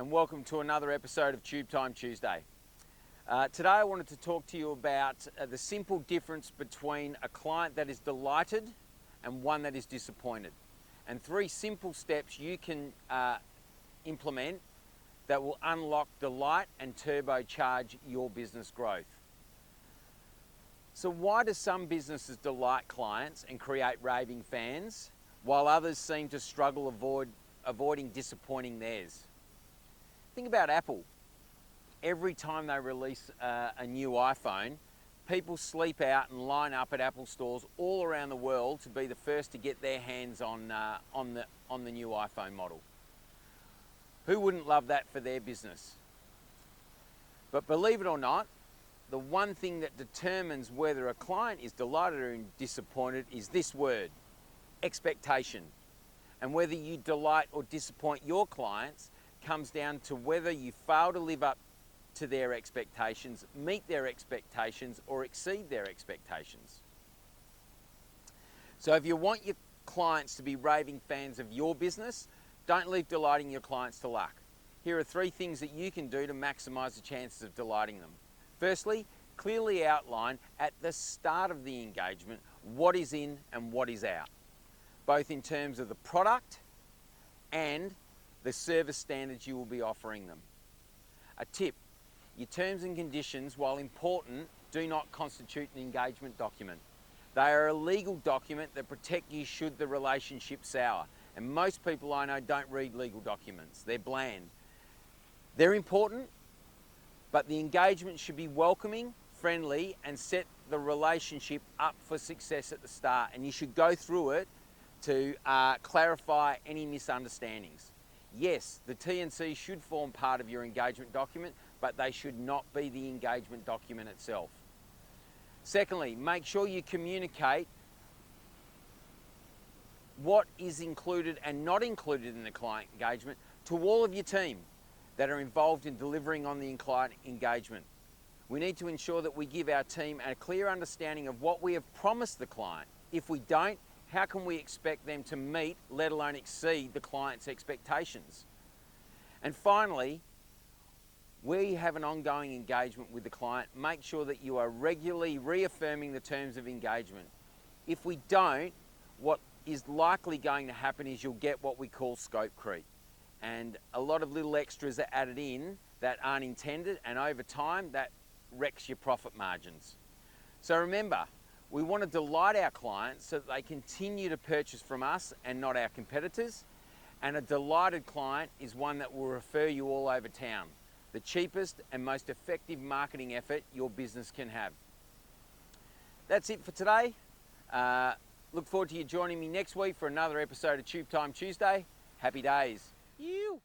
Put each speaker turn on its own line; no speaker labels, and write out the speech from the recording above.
and welcome to another episode of Tube Time Tuesday. Today I wanted to talk to you about the simple difference between a client that is delighted and one that is disappointed, and 3 simple steps you can implement that will unlock delight and turbocharge your business growth. So why do some businesses delight clients and create raving fans, while others seem to struggle avoiding disappointing theirs? Think about Apple. Every time they release a new iPhone, people sleep out and line up at Apple stores all around the world to be the first to get their hands on the new iPhone model. Who wouldn't love that for their business? But believe it or not, the one thing that determines whether a client is delighted or disappointed is this word: expectation. And whether you delight or disappoint your clients comes down to whether you fail to live up to their expectations, meet their expectations, or exceed their expectations. So if you want your clients to be raving fans of your business, don't leave delighting your clients to luck. Here are 3 things that you can do to maximize the chances of delighting them. Firstly, clearly outline at the start of the engagement what is in and what is out, both in terms of the product and the service standards you will be offering them. A tip: your terms and conditions, while important, do not constitute an engagement document. They are a legal document that protect you should the relationship sour. And most people I know don't read legal documents. They're bland. They're important, but the engagement should be welcoming, friendly, and set the relationship up for success at the start. And you should go through it to clarify any misunderstandings. Yes, the T&C should form part of your engagement document, but they should not be the engagement document itself. Secondly, make sure you communicate what is included and not included in the client engagement to all of your team that are involved in delivering on the client engagement. We need to ensure that we give our team a clear understanding of what we have promised the client. If we don't, how can we expect them to meet, let alone exceed, the client's expectations? And finally, where you have an ongoing engagement with the client, make sure that you are regularly reaffirming the terms of engagement. If we don't, what is likely going to happen is you'll get what we call scope creep. And a lot of little extras are added in that aren't intended, and over time that wrecks your profit margins. So remember, we want to delight our clients so that they continue to purchase from us and not our competitors. And a delighted client is one that will refer you all over town. The cheapest and most effective marketing effort your business can have. That's it for today. Look forward to you joining me next week for another episode of Tube Time Tuesday. Happy days. Yewww.